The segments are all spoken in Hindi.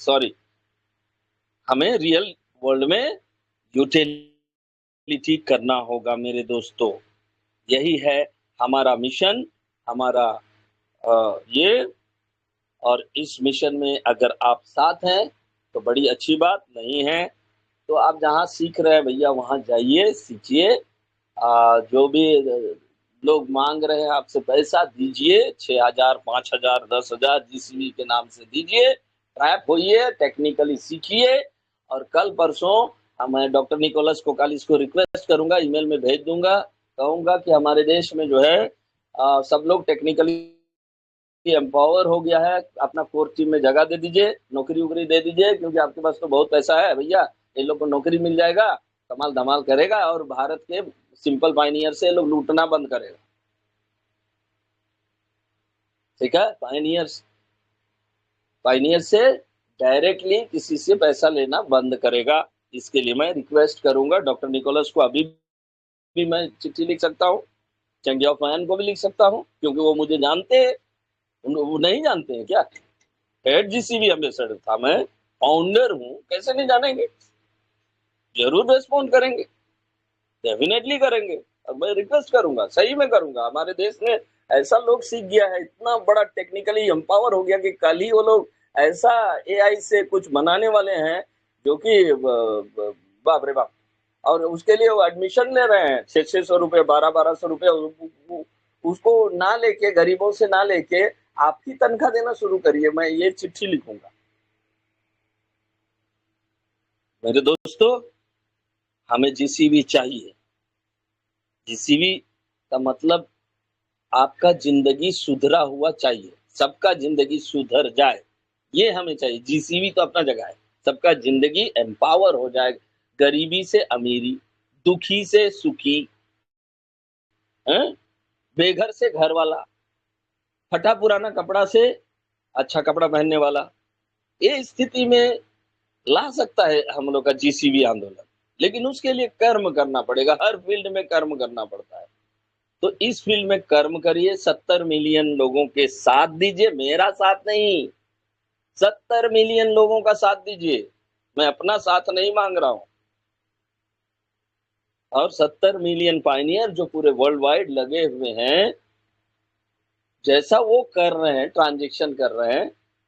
सॉरी, हमें रियल वर्ल्ड में यूटिलिटी करना होगा मेरे दोस्तों। यही है हमारा मिशन, हमारा ये। और इस मिशन में अगर आप साथ हैं तो बड़ी अच्छी बात, नहीं है तो आप जहाँ सीख रहे हैं भैया वहाँ जाइए, सीखिए। जो भी लोग मांग रहे हैं आपसे पैसा दीजिए, 6,000 5,000 10,000 जिस भी के नाम से दीजिए, ट्रैप होइए, टेक्निकली सीखिए। और कल परसों मैं डॉक्टर निकोलस कोकालिस को रिक्वेस्ट करूंगा, ईमेल में भेज दूंगा, कहूंगा कि हमारे देश में जो है सब लोग टेक्निकली एम्पावर हो गया है, अपना कोर टीम में जगह दे दीजिए, नौकरी वोकरी दे दीजिए, क्योंकि आपके पास तो बहुत पैसा है भैया, ये लोग को नौकरी मिल जाएगा, कमाल धमाल करेगा और भारत के सिंपल पायनियर से लोग लूटना बंद करेगा। ठीक है, पायनियर से डायरेक्टली किसी से पैसा लेना बंद करेगा। इसके लिए मैं रिक्वेस्ट करूंगा डॉक्टर निकोलस को, अभी भी मैं चिट्ठी लिख सकता हूँ, चंगिया फैन को भी लिख सकता हूँ, क्योंकि वो मुझे जानते हैं। वो नहीं जानते हैं क्या? हेड जीसीबी एम्बेसडर था मैं, फाउंडर हूँ, कैसे नहीं जानेंगे? जरूर रेस्पॉन्ड करेंगे, डेफिनेटली करेंगे। अब मैं रिक्वेस्ट करूंगा, सही में करूंगा। हमारे देश में ऐसा लोग सीख गया है, इतना बड़ा टेक्निकली एम्पावर हो गया कि कल ही वो लोग ऐसा एआई से कुछ बनाने वाले हैं जो कि बाप रे बाप। और उसके लिए वो एडमिशन ले रहे हैं, 600-600 रुपये, 1200-1200 रुपये। उसको ना लेके, गरीबों से ना लेके आप ही तनख्वाह देना शुरू करिए। मैं ये चिट्ठी लिखूंगा। मेरे दोस्तों, हमें जीसीबी चाहिए। जीसीबी का मतलब आपका जिंदगी सुधरा हुआ चाहिए, सबका जिंदगी सुधर जाए, ये हमें चाहिए। जीसीबी तो अपना जगह है, सबका जिंदगी एम्पावर हो जाए, गरीबी से अमीरी, दुखी से सुखी, हैं? बेघर से घर वाला, फटा पुराना कपड़ा से अच्छा कपड़ा पहनने वाला, ये स्थिति में ला सकता है हम लोग का जीसीबी आंदोलन। लेकिन उसके लिए कर्म करना पड़ेगा, हर फील्ड में कर्म करना पड़ता है। तो इस फील्ड में कर्म करिए, 70 मिलियन लोगों के साथ दीजिए, मेरा साथ नहीं, 70 मिलियन लोगों का साथ दीजिए। मैं अपना साथ नहीं मांग रहा हूं। और 70 मिलियन पायनियर जो पूरे वर्ल्ड वाइड लगे हुए हैं, जैसा वो कर रहे हैं, ट्रांजेक्शन कर रहे हैं,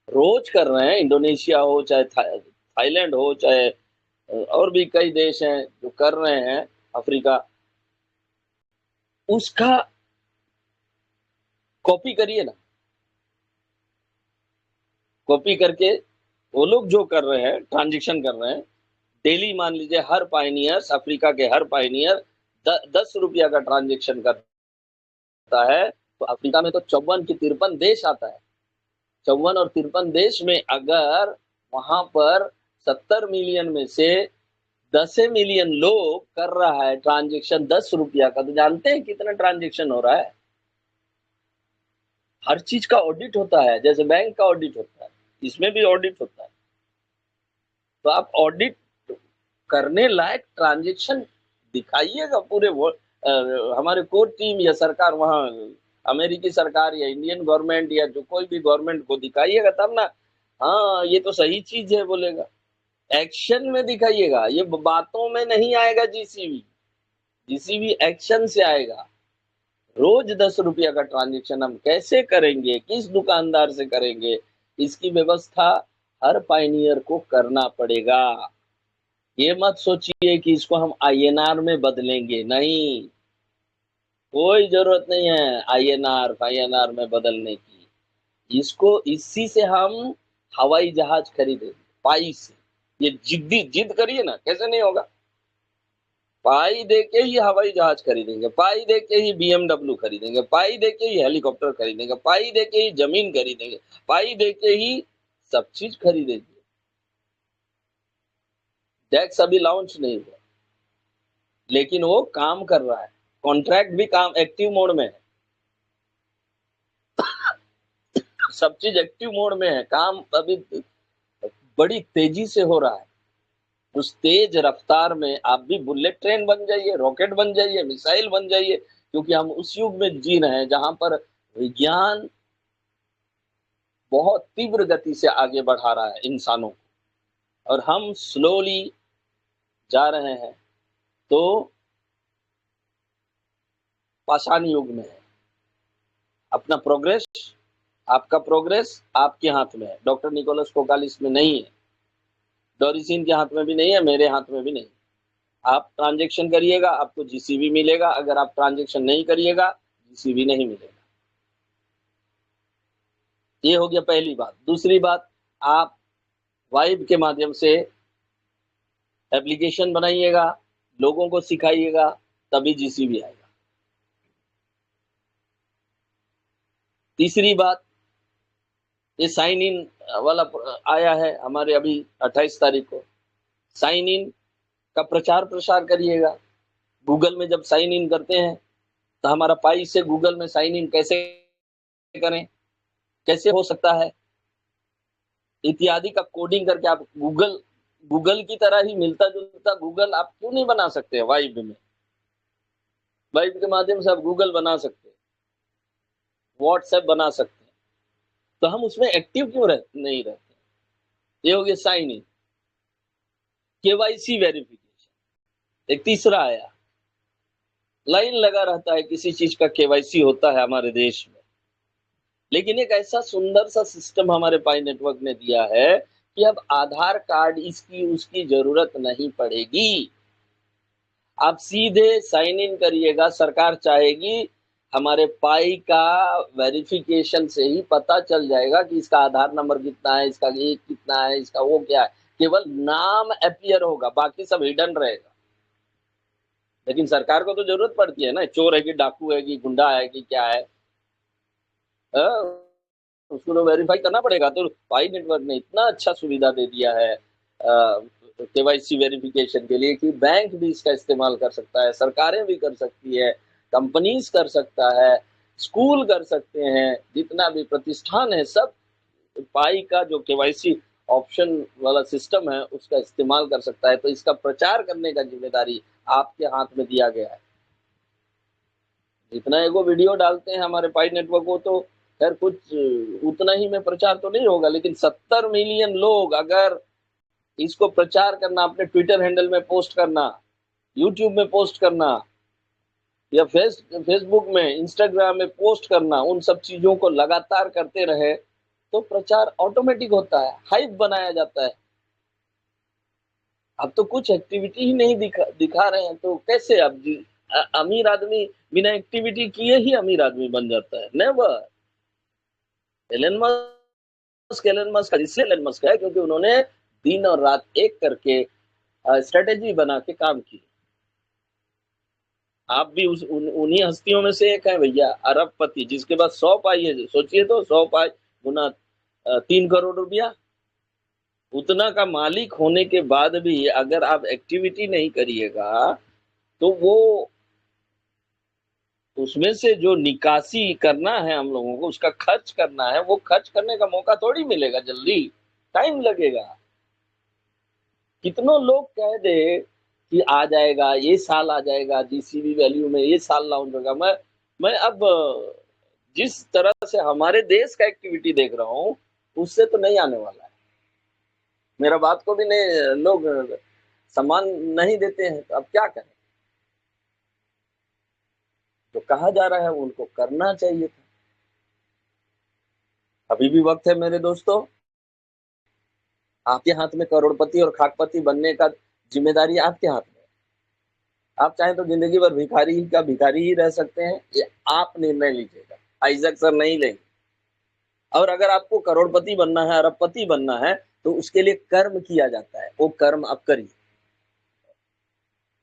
रोज कर रहे हैं, इंडोनेशिया हो चाहे थाईलैंड हो चाहे और भी कई देश हैं जो कर रहे हैं, अफ्रीका, उसका कॉपी करिए ना। कॉपी करके वो लोग जो कर रहे हैं, ट्रांजेक्शन कर रहे हैं डेली, मान लीजिए हर पायनियर, अफ्रीका के हर पायनियर 10 रुपया का ट्रांजेक्शन करता है, तो अफ्रीका में तो 54 की 53 देश आता है। 54 और 53 देश में अगर वहां पर 70 मिलियन में से 10 मिलियन लोग कर रहा है ट्रांजेक्शन 10 रुपया का, तो जानते हैं कितना ट्रांजेक्शन हो रहा है? हर चीज का ऑडिट होता है, जैसे बैंक का ऑडिट होता है, इसमें भी ऑडिट होता है। तो आप ऑडिट करने लायक ट्रांजेक्शन दिखाइएगा पूरे हमारे कोर टीम या सरकार, वहां अमेरिकी सरकार या इंडियन गवर्नमेंट या जो कोई भी गवर्नमेंट को दिखाइएगा, तब ना हाँ ये तो सही चीज है बोलेगा। एक्शन में दिखाइएगा, ये बातों में नहीं आएगा। जीसीबी जीसीबी एक्शन से आएगा। रोज 10 रुपया का ट्रांजेक्शन हम कैसे करेंगे, किस दुकानदार से करेंगे, इसकी व्यवस्था हर पायनियर को करना पड़ेगा। ये मत सोचिए कि इसको हम आईएनआर में बदलेंगे, नहीं, कोई जरूरत नहीं है आईएनआर में बदलने की। इसको इसी से हम हवाई जहाज खरीदेंगे, पाई से। ये जिद करिए ना, कैसे नहीं होगा? पाई दे के ही हवाई जहाज खरीदेंगे, पाई दे के ही बीएमडब्ल्यू खरीदेंगे, पाई दे के ही हेलीकॉप्टर खरीदेंगे, पाई दे के ही जमीन खरीदेंगे, पाई दे के ही सब चीज खरीदेंगे। टैक्स अभी लॉन्च नहीं हुआ, लेकिन वो काम कर रहा है, कॉन्ट्रैक्ट भी काम एक्टिव मोड में है, सब चीज एक्टिव मोड में है, काम अभी बड़ी तेजी से हो रहा है। उस तेज रफ्तार में आप भी बुलेट ट्रेन बन जाइए, रॉकेट बन जाइए, मिसाइल बन जाइए, क्योंकि हम उस युग में जी रहे हैं जहां पर विज्ञान बहुत तीव्र गति से आगे बढ़ा रहा है इंसानों को। और हम स्लोली जा रहे हैं तो पाषाण युग में है। अपना प्रोग्रेस, आपका प्रोग्रेस आपके हाथ में है, डॉक्टर निकोलस कोकालिस में नहीं है, डोरिसिन के हाथ में भी नहीं है, मेरे हाथ में भी नहीं। आप ट्रांजैक्शन करिएगा, आपको जीसीबी मिलेगा। अगर आप ट्रांजैक्शन नहीं करिएगा, जीसीबी नहीं मिलेगा। ये हो गया पहली बात। दूसरी बात, आप वाइब के माध्यम से एप्लीकेशन बनाइएगा, लोगों को सिखाइएगा, तभी जीसीबी आएगा। तीसरी बात, ये साइन इन वाला आया है हमारे अभी 28 तारीख को। साइन इन का प्रचार प्रसार करिएगा। गूगल में जब साइन इन करते हैं तो हमारा पाई से गूगल में साइन इन कैसे करें, कैसे हो सकता है, इत्यादि का कोडिंग करके आप गूगल की तरह ही मिलता जुलता गूगल आप क्यों नहीं बना सकते हैं? वाइब में, वाइब के माध्यम से आप गूगल बना सकते हैं, व्हाट्सएप बना सकते हैं, तो हम उसमें एक्टिव क्यों नहीं रहते? ये हो गया साइन इन। केवाईसी वेरिफिकेशन एक तीसरा आया। लाइन लगा रहता है, किसी चीज का केवाईसी होता है हमारे देश में, लेकिन एक ऐसा सुंदर सा सिस्टम हमारे पाई नेटवर्क ने दिया है कि अब आधार कार्ड इसकी उसकी जरूरत नहीं पड़ेगी। आप सीधे साइन इन करिएगा। सरकार चाहेगी हमारे पाई का वेरिफिकेशन से ही पता चल जाएगा कि इसका आधार नंबर कितना है, इसका ये कितना है, इसका वो क्या है। केवल नाम अपीयर होगा, बाकी सब हिडन रहेगा। लेकिन सरकार को तो जरूरत पड़ती है ना, चोर है कि डाकू है कि गुंडा है कि क्या है, उसको तो वेरीफाई करना पड़ेगा। तो पाई नेटवर्क ने इतना अच्छा सुविधा दे दिया है केवाईसी वेरिफिकेशन के लिए कि बैंक भी इसका इस्तेमाल कर सकता है, सरकारें भी कर सकती है, कंपनीज कर सकता है, स्कूल कर सकते हैं, जितना भी प्रतिष्ठान है सब पाई का जो केवाईसी ऑप्शन वाला सिस्टम है उसका इस्तेमाल कर सकता है। तो इसका प्रचार करने का जिम्मेदारी आपके हाथ में दिया गया है। जितना एगो वीडियो डालते हैं हमारे पाई नेटवर्क को, तो खैर कुछ उतना ही में प्रचार तो नहीं होगा, लेकिन 70 मिलियन लोग अगर इसको प्रचार करना, अपने ट्विटर हैंडल में पोस्ट करना, यूट्यूब में पोस्ट करना, या फेसबुक में, इंस्टाग्राम में पोस्ट करना, उन सब चीजों को लगातार करते रहे तो प्रचार ऑटोमेटिक होता है, हाइप बनाया जाता है। अब तो कुछ एक्टिविटी ही नहीं दिखा रहे हैं, तो कैसे अब अमीर आदमी बिना एक्टिविटी किए ही अमीर आदमी बन जाता है? नेवर। एलन मस्क इसलिए एलन मस्क है क्योंकि उन्होंने दिन और रात एक करके स्ट्रेटेजी बना के काम की। आप भी उन्हीं हस्तियों में से एक है भैया, अरबपति, जिसके पास 100 पाई है। सोचिए तो 100 पाई गुना 3 करोड़ रुपया, उतना का मालिक होने के बाद भी अगर आप एक्टिविटी नहीं करिएगा तो वो उसमें से जो निकासी करना है हम लोगों को, उसका खर्च करना है, वो खर्च करने का मौका थोड़ी मिलेगा जल्दी, टाइम लगेगा। कितनों लोग कह दे कि आ जाएगा, ये साल आ जाएगा, जीसीबी वैल्यू में ये साल लॉन्च होगा। मैं अब जिस तरह से हमारे देश का एक्टिविटी देख रहा हूँ उससे तो नहीं आने वाला है। मेरा बात को भी नहीं लोग सम्मान नहीं देते हैं, तो अब क्या करें? जो कहा जा रहा है उनको करना चाहिए था। अभी भी वक्त है मेरे दोस्तों, आपके हाथ में करोड़पति और खाकपति बनने का जिम्मेदारी आपके हाथ में। आप चाहें तो जिंदगी भर भिखारी का भिखारी ही रह सकते हैं, ये आप निर्णय लीजिएगा, आइजक सर नहीं लेंगे। और अगर आपको करोड़पति बनना है, अरबपति बनना है, तो उसके लिए कर्म किया जाता है, वो कर्म आप करिए।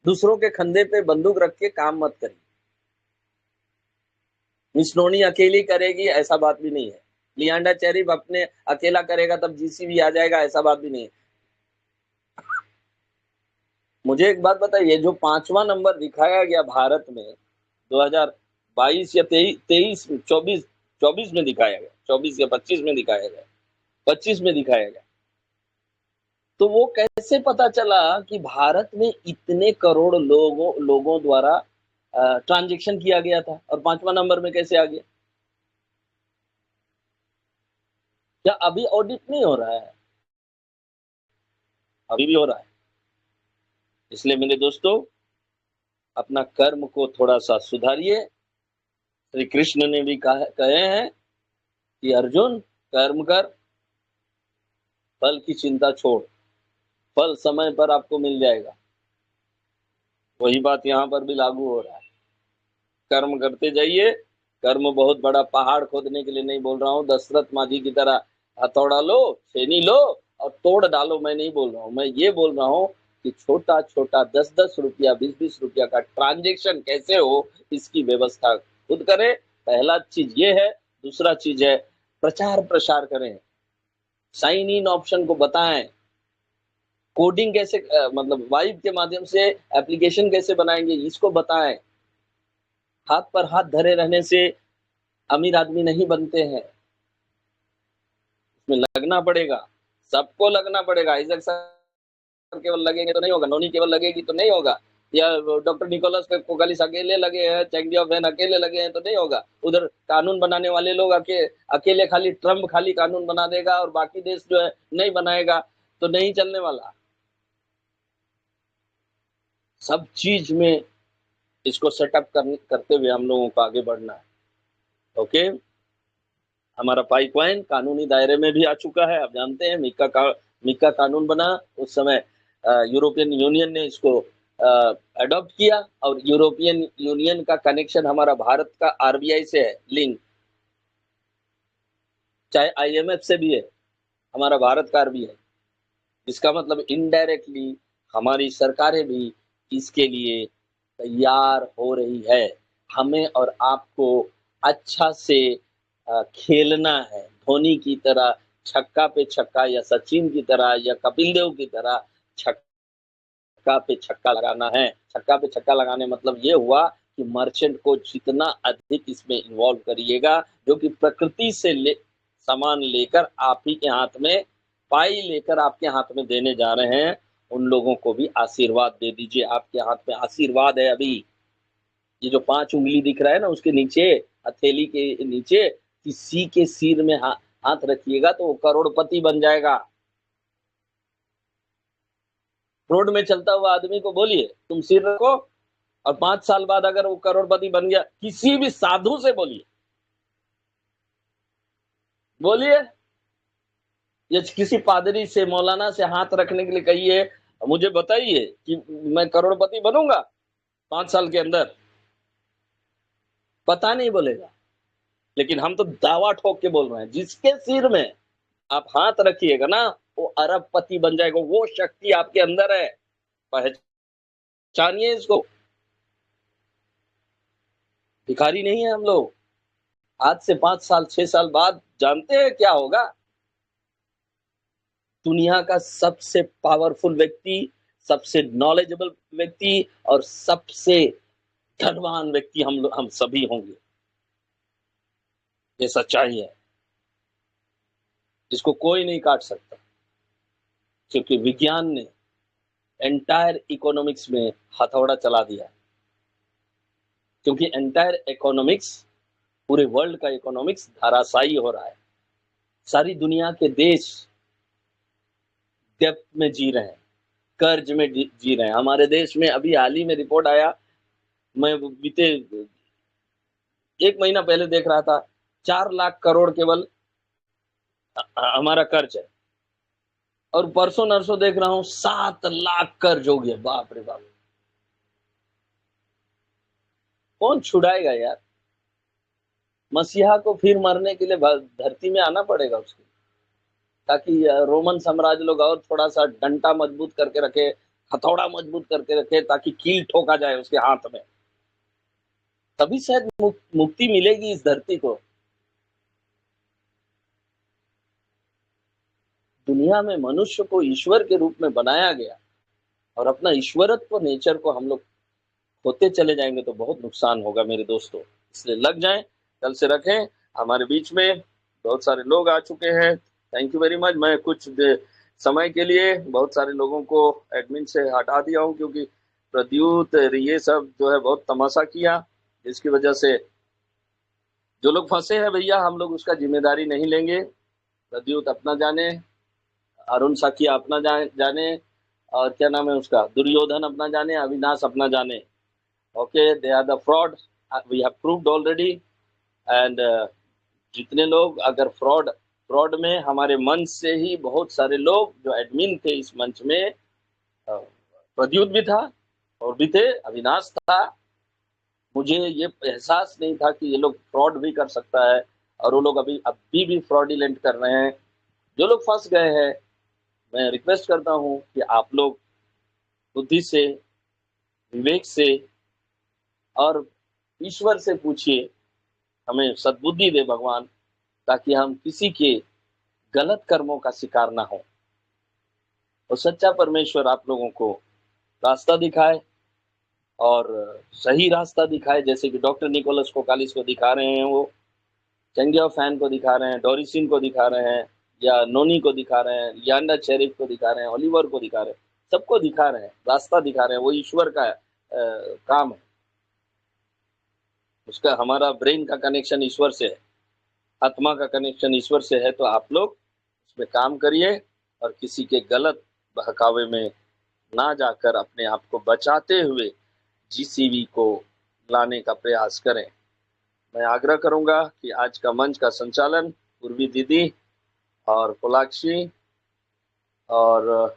दूसरों के कंधे पे बंदूक रख के काम मत करिए। मिस नोनी अकेली करेगी ऐसा बात भी नहीं है, लियांडा चेरिफ अपने अकेला करेगा तब जीसीबी आ जाएगा ऐसा बात भी नहीं है। मुझे एक बात बताइए, जो 5वां नंबर दिखाया गया भारत में 2022 या 23 24 में दिखाया गया, 24 या 25 में दिखाया गया, 25 में दिखाया गया, तो वो कैसे पता चला कि भारत में इतने करोड़ लोगों द्वारा ट्रांजैक्शन किया गया था, और 5वां नंबर में कैसे आ गया? क्या अभी ऑडिट नहीं हो रहा है? अभी भी हो रहा है। इसलिए मेरे दोस्तों, अपना कर्म को थोड़ा सा सुधारिए। श्री कृष्ण ने भी कहे हैं कि अर्जुन, कर्म कर, फल की चिंता छोड़, फल समय पर आपको मिल जाएगा। वही बात यहाँ पर भी लागू हो रहा है। कर्म करते जाइए। कर्म बहुत बड़ा पहाड़ खोदने के लिए नहीं बोल रहा हूँ, दशरथ माझी की तरह हथौड़ा लो, छेनी लो और तोड़ डालो, मैं नहीं बोल रहा हूँ। मैं ये बोल रहा हूँ कि छोटा छोटा 10-10 रुपया, 20-20 रुपया का ट्रांजेक्शन कैसे हो, इसकी व्यवस्था खुद करें। पहला चीज ये है। दूसरा चीज है, प्रचार प्रसार करें, साइन इन ऑप्शन को बताएं, कोडिंग कैसे मतलब वाइब के माध्यम से एप्लीकेशन कैसे बनाएंगे, इसको बताएं। हाथ पर हाथ धरे रहने से अमीर आदमी नहीं बनते हैं, इसमें लगना पड़ेगा, सबको लगना पड़ेगा। आइजक सर केवल लगेंगे तो नहीं होगा, नोनी केवल लगेगी तो नहीं होगा, या डॉक्टर निकोलस कोकालिस अकेले लगे हैं, चैंग ऑफ वैन अकेले लगे हैं तो नहीं होगा। उधर कानून बनाने वाले लोग अकेले खाली ट्रम्प खाली कानून बना देगा और बाकी देश जो है नहीं बनाएगा, तो नहीं चलने वाला। सब चीज में इसको सेटअप करते हुए हम लोगों को आगे बढ़ना है। ओके, हमारा पाइपलाइन कानूनी दायरे में भी आ चुका है। आप जानते हैं मिका कानून बना उस समय यूरोपियन यूनियन ने इसको अडॉप्ट किया, और यूरोपियन यूनियन का कनेक्शन हमारा भारत का आरबीआई से है लिंक, चाहे आईएमएफ से भी है, हमारा भारत का आरबीआई। इसका मतलब इनडायरेक्टली हमारी सरकारें भी इसके लिए तैयार हो रही है। हमें और आपको अच्छा से खेलना है, धोनी की तरह छक्का पे छक्का, या सचिन की तरह, या कपिल देव की तरह छक्का पे छक्का लगाना है। छक्का पे छक्का लगाने मतलब ये हुआ कि मर्चेंट को जितना अधिक इसमें इन्वॉल्व करिएगा, जो कि प्रकृति से सामान लेकर आप ही के हाथ में, पाई लेकर आपके हाथ में देने जा रहे हैं, उन लोगों को भी आशीर्वाद दे दीजिए। आपके हाथ में आशीर्वाद है। अभी ये जो 5 उंगली दिख रहा है ना, उसके नीचे, हथेली के नीचे किसी के सिर में हाथ रखिएगा तो वो करोड़पति बन जाएगा। रोड में चलता हुआ आदमी को बोलिए तुम सिर रखो, और 5 साल बाद अगर वो करोड़पति बन गया, किसी भी साधु से बोलिए या किसी पादरी से, मौलाना से हाथ रखने के लिए कहिए, मुझे बताइए कि मैं करोड़पति बनूंगा 5 साल के अंदर, पता नहीं बोलेगा। लेकिन हम तो दावा ठोक के बोल रहे हैं, जिसके सिर में आप हाथ रखिएगा ना, वो अरबपति बन जाएगा। वो शक्ति आपके अंदर है, पहचानिए इसको। भिखारी नहीं है हम लोग। आज से 5 साल 6 साल बाद जानते हैं क्या होगा? दुनिया का सबसे पावरफुल व्यक्ति, सबसे नॉलेजेबल व्यक्ति और सबसे धनवान व्यक्ति हम सभी होंगे। ये सच्चाई है, इसको कोई नहीं काट सकता, क्योंकि विज्ञान ने एंटायर इकोनॉमिक्स में हथौड़ा चला दिया है। क्योंकि एंटायर इकोनॉमिक्स, पूरे वर्ल्ड का इकोनॉमिक्स धराशायी हो रहा है। सारी दुनिया के देश डेब्ट में जी रहे हैं, कर्ज में जी रहे हैं। हमारे देश में अभी हाल ही में रिपोर्ट आया, मैं बीते 1 महीना पहले देख रहा था, 4 लाख करोड़ केवल हमारा कर्ज है, और परसों नरसों देख रहा हूं 7 लाख कर्ज हो गया। बाप रे बाप, कौन छुड़ाएगा यार? मसीहा को फिर मरने के लिए धरती में आना पड़ेगा उसको, ताकि रोमन साम्राज्य लोग और थोड़ा सा डंडा मजबूत करके रखे, हथौड़ा मजबूत करके रखे, ताकि कील ठोका जाए उसके हाथ में, तभी शायद मुक्ति मिलेगी इस धरती को। दुनिया में मनुष्य को ईश्वर के रूप में बनाया गया, और अपना ईश्वरत्व नेचर को हम लोग होते चले जाएंगे तो बहुत नुकसान होगा मेरे दोस्तों। इसलिए लग जाएं, कल से रखें। हमारे बीच में बहुत सारे लोग आ चुके हैं, थैंक यू वेरी मच। मैं कुछ समय के लिए बहुत सारे लोगों को एडमिन से हटा दिया हूं, क्योंकि प्रद्युत ये सब जो है बहुत तमाशा किया, जिसकी वजह से जो लोग फंसे हैं भैया, हम लोग उसका जिम्मेदारी नहीं लेंगे। प्रद्युत अपना जाने, अरुण साकिया अपना जाने, और क्या नाम है उसका, दुर्योधन अपना जाने, अविनाश अपना जाने। Okay, they are the fraud, we have proved already. And जितने लोग अगर फ्रॉड फ्रॉड में हमारे मंच से ही बहुत सारे लोग जो एडमिन थे इस मंच में, प्रद्युत भी था और भी थे, अविनाश था। मुझे ये एहसास नहीं था कि ये लोग फ्रॉड भी कर सकता है, और वो लोग अभी भी फ्रॉडिलेंट कर रहे हैं। जो लोग फंस गए हैं, मैं रिक्वेस्ट करता हूँ कि आप लोग बुद्धि से, विवेक से और ईश्वर से पूछिए, हमें सद्बुद्धि दे भगवान, ताकि हम किसी के गलत कर्मों का शिकार ना हो, और सच्चा परमेश्वर आप लोगों को रास्ता दिखाए और सही रास्ता दिखाए, जैसे कि डॉक्टर निकोलस कोकालिस को दिखा रहे हैं, वो चंगिया फैन को दिखा रहे हैं, डोरिसिन को दिखा रहे हैं, या नोनी को दिखा रहे हैं, लियांडा चेरिक को दिखा रहे हैं, ओलिवर को दिखा रहे हैं, सबको दिखा रहे हैं, रास्ता दिखा रहे हैं। वो ईश्वर का काम है, उसका हमारा ब्रेन का कनेक्शन ईश्वर से है, आत्मा का कनेक्शन ईश्वर से है। तो आप लोग उसमें काम करिए और किसी के गलत बहकावे में ना जाकर अपने आप को बचाते हुए जीसीवी को लाने का प्रयास करें। मैं आग्रह करूंगा कि आज का मंच का संचालन पूर्वी दीदी और पोलाक्षी और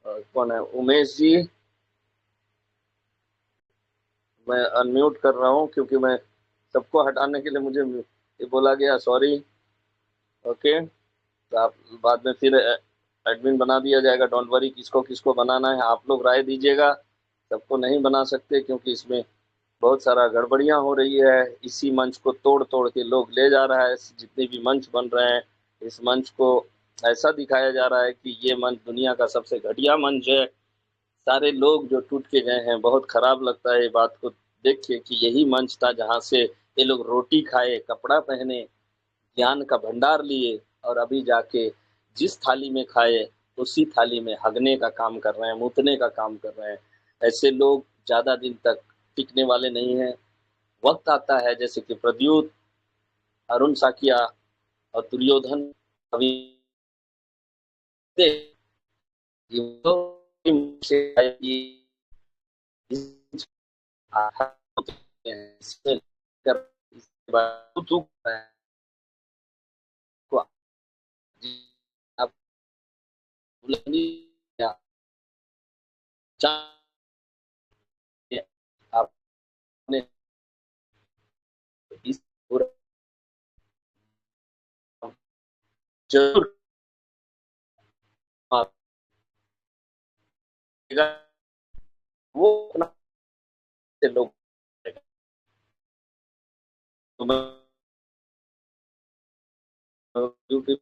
कौन है, उमेश जी, मैं अनम्यूट कर रहा हूं क्योंकि मैं सबको हटाने के लिए मुझे ये बोला गया, सॉरी। ओके, तो आप बाद में फिर एडमिन बना दिया जाएगा, डोंट वरी। किसको किसको बनाना है आप लोग राय दीजिएगा, सबको नहीं बना सकते क्योंकि इसमें बहुत सारा गड़बड़ियां हो रही है। इसी मंच को तोड़ तोड़ के लोग ले जा रहा है, जितने भी मंच बन रहे हैं इस मंच को ऐसा दिखाया जा रहा है कि ये मंच दुनिया का सबसे घटिया मंच है। सारे लोग जो टूट के गए हैं, बहुत खराब लगता है ये बात को देख के कि यही मंच था जहाँ से ये लोग रोटी खाए, कपड़ा पहने, ज्ञान का भंडार लिए, और अभी जाके जिस थाली में खाए उसी थाली में हगने का काम कर रहे हैं, मूतने का काम कर रहे हैं। ऐसे लोग ज्यादा दिन तक टिकने वाले नहीं हैं। वक्त आता है जैसे कि प्रद्युत, अरुण साकिया और दुर्योधन अभी आपने इस जरूर वो अपना से लोग, तो मैं क्योंकि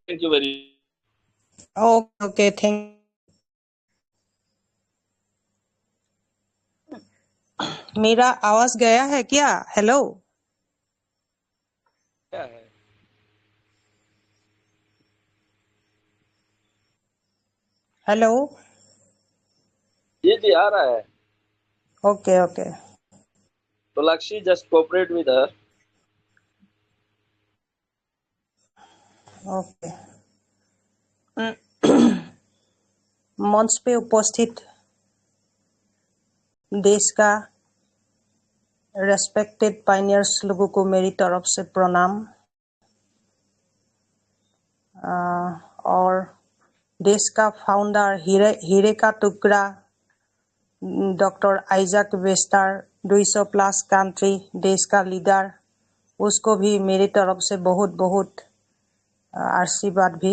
thank you very. Okay, thank. मेरा आवाज गया है क्या? हेलो, क्या है हेलो। ये जी आ रहा है। ओके ओके, तो लक्ष्य just cooperate with her. Okay. मंच पे उपस्थित देश का रेस्पेक्टेड पायनियर्स लोगों को मेरी तरफ से प्रणाम। और देश का फाउंडर हीरे का टुकड़ा doctor Isaac Wester, 200 plus country देश का लीडर, उसको भी मेरी तरफ से बहुत बहुत आशीर्वाद भी।